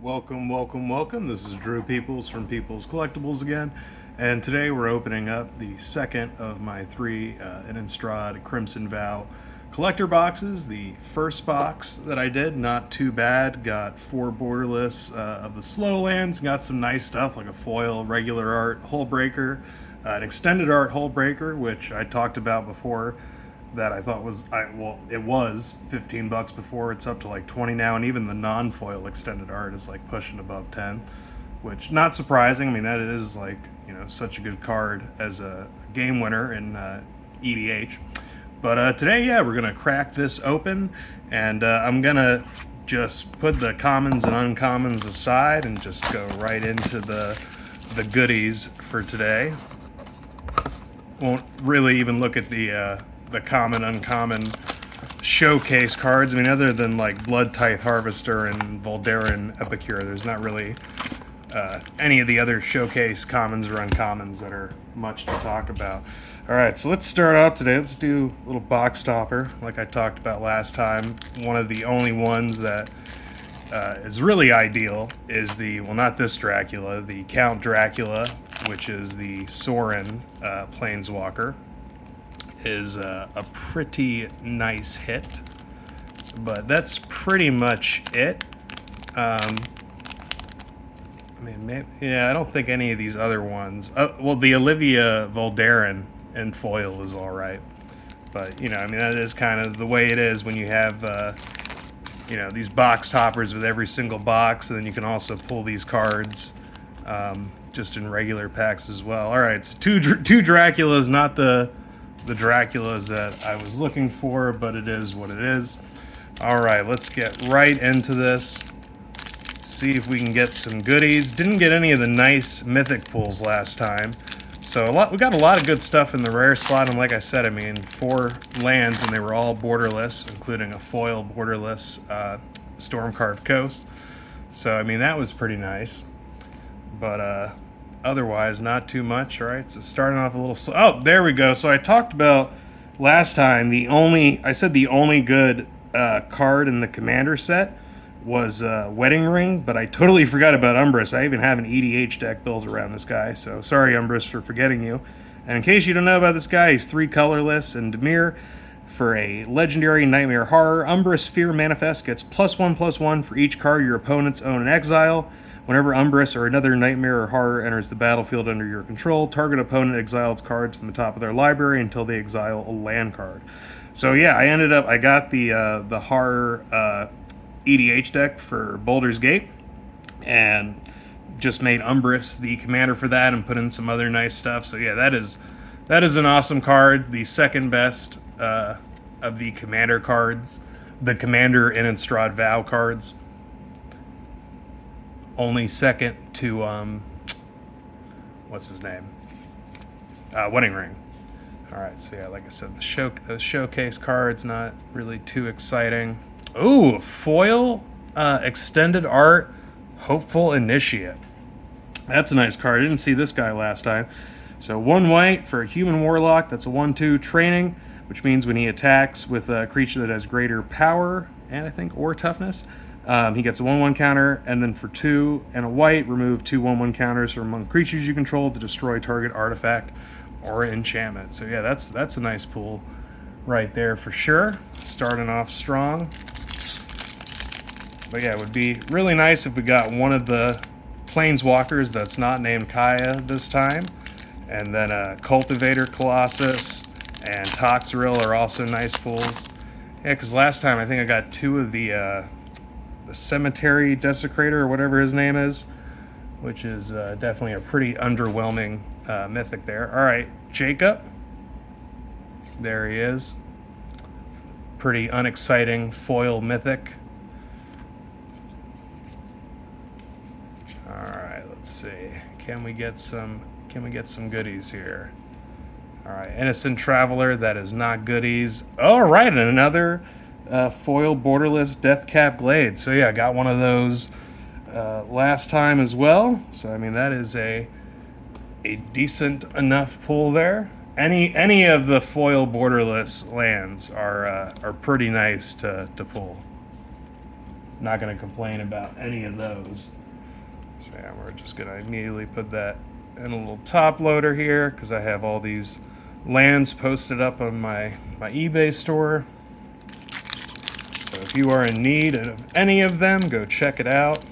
Welcome. This is Drew Peoples from Peoples Collectibles again, and today we're opening up the second of my three Innistrad Crimson Vow collector boxes. The first box that I did, not too bad, got 4 borderless of the slow lands, got some nice stuff like a foil, regular art, hull breaker, an extended art hull breaker, which I talked about before, that I thought was, it was $15 before. It's up to like 20 now, and even the non-foil extended art is like pushing above 10, which not surprising. I mean, that is like, you know, such a good card as a game winner in EDH. But today, yeah, we're gonna crack this open, and I'm gonna just put the commons and uncommons aside and just go right into the goodies for today. Won't really even look at the common, uncommon showcase cards. I mean, other than like Blood Tithe Harvester and Voldaren Epicure, there's not really any of the other showcase commons or uncommons that are much to talk about. All right, so let's start out today. Let's do a little box topper like I talked about last time. One of the only ones that is really ideal is the, well, not this Dracula, the Count Dracula, which is the Sorin Planeswalker. Is a pretty nice hit, but that's pretty much it. I mean, maybe, yeah, I don't think any of these other ones. Well, the Olivia Voldaren in foil is all right, but you know, I mean, that is kind of the way it is when you have, you know, these box toppers with every single box, and then you can also pull these cards just in regular packs as well. All right, so two Draculas, not the Draculas that I was looking for, but it is what it is. All right, let's get right into this. See if we can get some goodies. Didn't get any of the nice mythic pulls last time, so we got a lot of good stuff in the rare slot. And like I said, I mean, 4 lands, and they were all borderless, including a foil borderless Stormcarved Coast. So I mean, that was pretty nice, but otherwise, not too much. All right, so starting off a little slow. Oh, there we go. So I talked about last time, I said the only good card in the commander set was Wedding Ring, but I totally forgot about Umbris. I even have an EDH deck built around this guy, so sorry, Umbris, for forgetting you. And in case you don't know about this guy, he's 3 colorless, and Dimir, for a legendary Nightmare Horror, Umbris Fear Manifest gets +1/+1 for each card your opponents own in exile. Whenever Umbris or another Nightmare or Horror enters the battlefield under your control, target opponent exiles cards from the top of their library until they exile a land card. So yeah, I got the Horror EDH deck for Baldur's Gate, and just made Umbris the commander for that, and put in some other nice stuff. So yeah, that is an awesome card, the second best of the commander cards, the commander Innistrad Vow cards. Only second to what's his name? Wedding Ring. All right, so yeah, like I said, those showcase cards, not really too exciting. Ooh, foil extended art Hopeful Initiate. That's a nice card. I didn't see this guy last time. So 1 white for a human warlock. That's a 1/2 training, which means when he attacks with a creature that has greater power and I think or toughness, he gets a 1/1 counter, and then for 2 and a white, remove 2 1/1 counters from among creatures you control to destroy target artifact or enchantment. So yeah, that's a nice pull right there for sure. Starting off strong. But yeah, it would be really nice if we got one of the Planeswalkers that's not named Kaya this time. And then Cultivator Colossus and Toxrill are also nice pulls. Yeah, because last time I think I got 2 of the Cemetery Desecrator, or whatever his name is, which is definitely a pretty underwhelming mythic there. All right, Jacob. There he is. Pretty unexciting foil mythic. All right, let's see. Can we get some goodies here? All right, Innocent Traveler. That is not goodies. All right, and another foil borderless Deathcap Glade. So yeah, I got one of those last time as well. So I mean, that is a decent enough pull there. Any of the foil borderless lands are pretty nice to pull. Not going to complain about any of those. So yeah, we're just going to immediately put that in a little top loader here because I have all these lands posted up on my eBay store. So if you are in need of any of them, go check it out.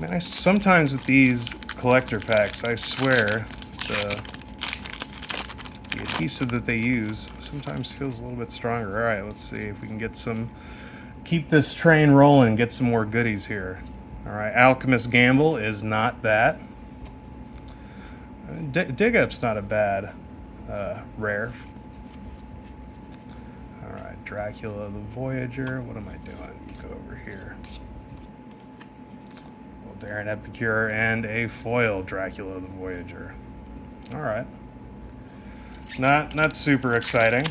Man, sometimes with these collector packs, I swear the adhesive that they use sometimes feels a little bit stronger. All right, let's see if we can get some, keep this train rolling and get some more goodies here. All right, Alchemist Gamble is not that. Dig Up's not a bad rare. All right, Dracula the Voyager. What am I doing? Go over here. Darren Epicure and a foil Dracula the Voyager. All right. Not super exciting.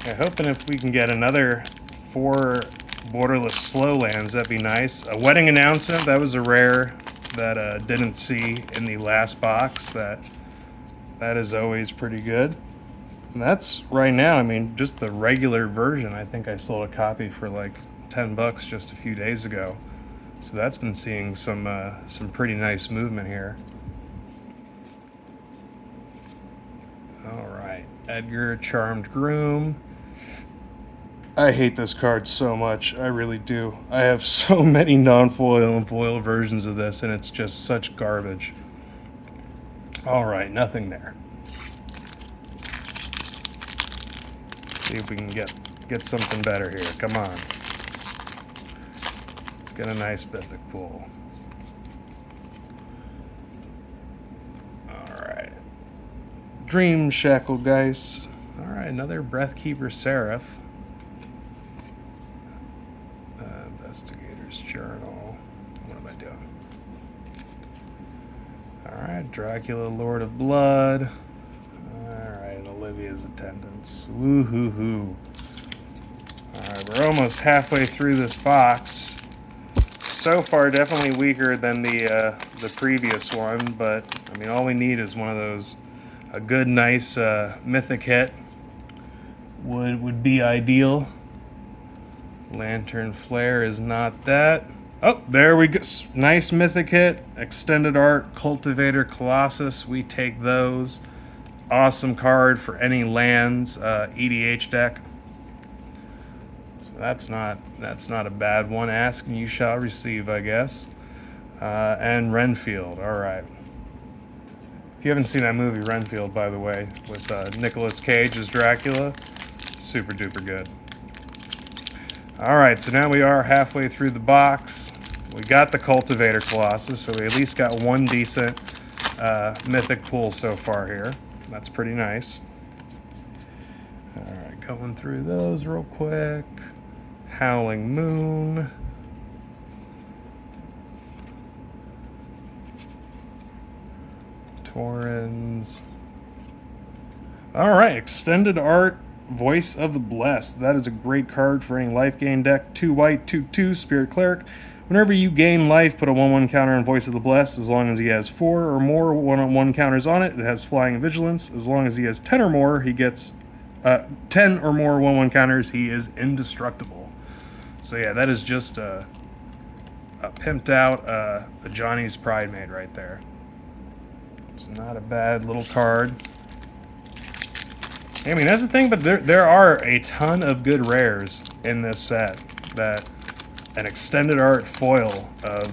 Yeah, hoping if we can get another 4 borderless slow lands, that'd be nice. A Wedding Announcement, that was a rare that didn't see in the last box. That is always pretty good. And that's right now, I mean, just the regular version. I think I sold a copy for like $10 just a few days ago. So that's been seeing some pretty nice movement here. All right, Edgar, Charmed Groom. I hate this card so much. I really do. I have so many non-foil and foil versions of this, and it's just such garbage. All right, nothing there. See if we can get something better here. Come on. Let's get a nice mythic pool. All right. Dream Shackle Geist. All right, another Breathkeeper Seraph. Investigator's Journal. What am I doing? All right, Dracula, Lord of Blood. All right, and Olivia's Attendants. Woo-hoo-hoo. All right, we're almost halfway through this box. So far, definitely weaker than the previous one, but I mean, all we need is one of those, a good, nice mythic hit would be ideal. Lantern Flare is not that. Oh, there we go. Nice mythic hit. Extended Art, Cultivator Colossus. We take those. Awesome card for any lands EDH deck. So that's not a bad one. Ask and you shall receive, I guess. And Renfield. All right. If you haven't seen that movie Renfield, by the way, with Nicolas Cage as Dracula, super duper good. All right, so now we are halfway through the box. We got the Cultivator Colossus, so we at least got one decent mythic pool so far here. That's pretty nice. All right, going through those real quick. Howling Moon. Torrens. All right, Extended Art. Voice of the Blessed. That is a great card for any life gain deck. 2 white, 2/2, Spirit Cleric. Whenever you gain life, put a 1/1 counter on Voice of the Blessed. As long as he has 4 or more 1/1 counters on it, it has Flying and Vigilance. As long as he has 10 or more, he gets 10 or more 1/1 counters. He is indestructible. So yeah, that is just a pimped out a Johnny's Pride Made right there. It's not a bad little card. I mean, that's the thing, but there are a ton of good rares in this set. That an Extended Art foil of,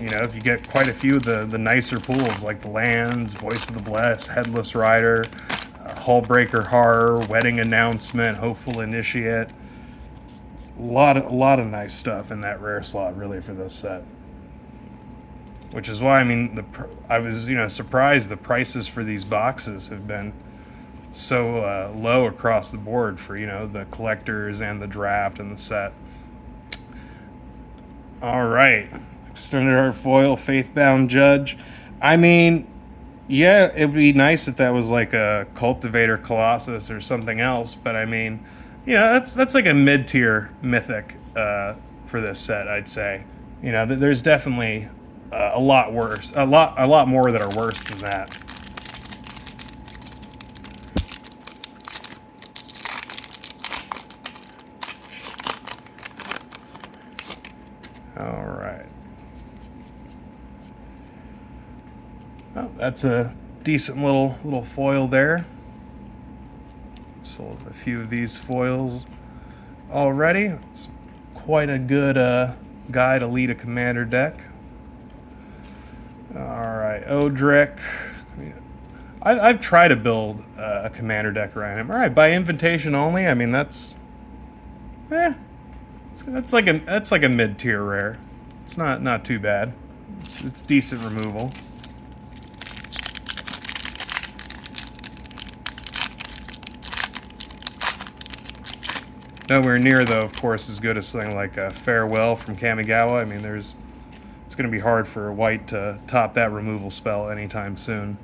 you know, if you get quite a few of the nicer pools, like the Lands, Voice of the Blessed, Headless Rider, Hullbreaker Horror, Wedding Announcement, Hopeful Initiate. A lot of nice stuff in that rare slot, really, for this set. Which is why, I mean, I was, you know, surprised the prices for these boxes have been so low across the board for, you know, the collectors and the draft and the set. All right, Extended Art foil, Faithbound Judge. I mean, yeah, it would be nice if that was like a Cultivator Colossus or something else, but I mean, you know, that's like a mid-tier mythic for this set, I'd say. You know, there's definitely a lot worse, a lot more that are worse than that. All right. Oh, that's a decent little foil there. Sold a few of these foils already. It's quite a good guy to lead a commander deck. All right, Odric. I've tried to build a commander deck around him. All right, by invitation only. I mean that's, that's like a mid-tier rare. It's not too bad. It's decent removal. Nowhere near, though, of course, as good as something like Farewell from Kamigawa. I mean, it's going to be hard for White to top that removal spell anytime soon.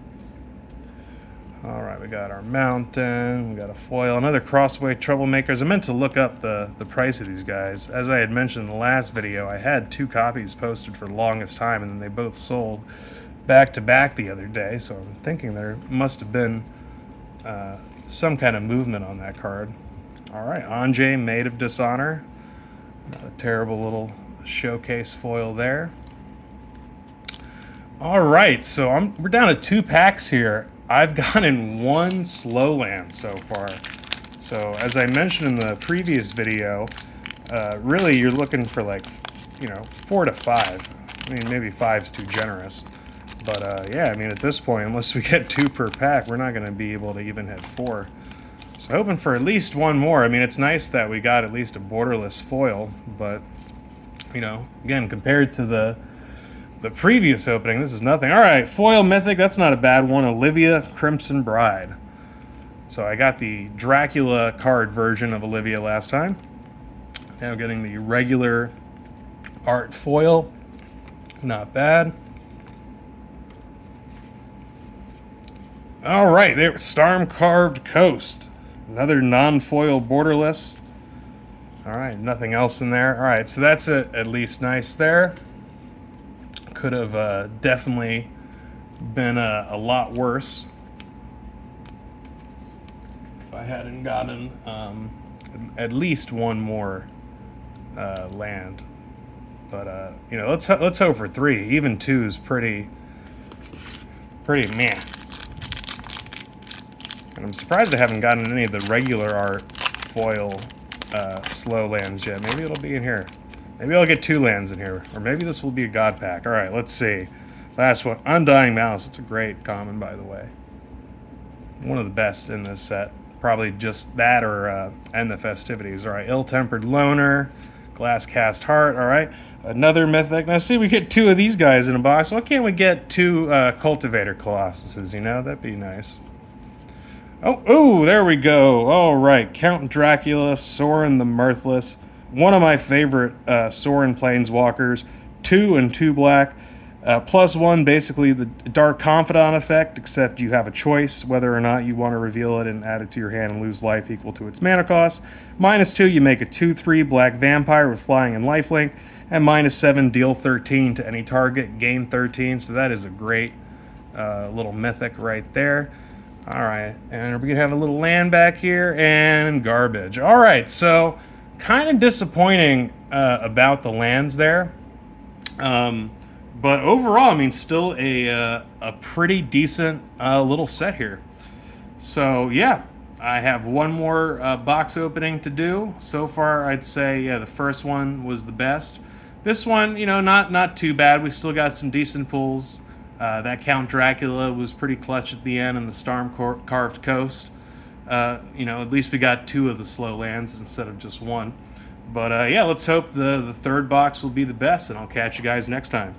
All right, we got our Mountain, we got a foil, another Crossway Troublemakers. I meant to look up the price of these guys. As I had mentioned in the last video, I had 2 copies posted for the longest time, and then they both sold back-to-back the other day, so I'm thinking there must have been some kind of movement on that card. All right, Anjay, Maid of Dishonor. Not a terrible little showcase foil there. All right, so we're down to 2 packs here. I've gotten 1 slow land so far. So as I mentioned in the previous video, really you're looking for like, 4 to 5. I mean, maybe 5's too generous. But yeah, I mean, at this point, unless we get 2 per pack, we're not going to be able to even hit 4. So hoping for at least 1 more. I mean, it's nice that we got at least a borderless foil, but, again, compared to the previous opening, this is nothing. All right, foil mythic, that's not a bad one. Olivia Crimson Bride. So I got the Dracula card version of Olivia last time. Now getting the regular art foil. Not bad. All right, there, Storm Carved Coast. Another non-foil borderless. All right, nothing else in there. All right, so that's at least nice there. Could have definitely been a lot worse if I hadn't gotten at least 1 more land. But let's hope for 3. Even 2 is pretty meh. And I'm surprised I haven't gotten any of the regular art foil slow lands yet. Maybe it'll be in here. Maybe I'll get 2 lands in here. Or maybe this will be a god pack. Alright, let's see. Last one. Undying Malice. It's a great common, by the way. One of the best in this set. Probably just that or End the Festivities. Alright, Ill-Tempered Loner. Glass Cast Heart. Alright. Another mythic. Now, see, we get 2 of these guys in a box. Why can't we get 2 Cultivator Colossuses, That'd be nice. Oh, there we go. All right, Count Dracula, Sorin the Mirthless. One of my favorite Sorin Planeswalkers. 2 and 2 black. +1, basically the Dark Confidant effect, except you have a choice whether or not you want to reveal it and add it to your hand and lose life equal to its mana cost. -2, you make a 2/3 black vampire with flying and lifelink. And -7, deal 13 to any target, gain 13. So that is a great little mythic right there. All right, and we're going to have a little land back here and garbage. All right, so kind of disappointing about the lands there. But overall, I mean, still a pretty decent little set here. So, yeah, I have 1 more box opening to do. So far, I'd say, yeah, the first one was the best. This one, not too bad. We still got some decent pulls. That Count Dracula was pretty clutch at the end, and the Storm Carved Coast. At least we got 2 of the slow lands instead of just 1. But, yeah, let's hope the 3rd box will be the best, and I'll catch you guys next time.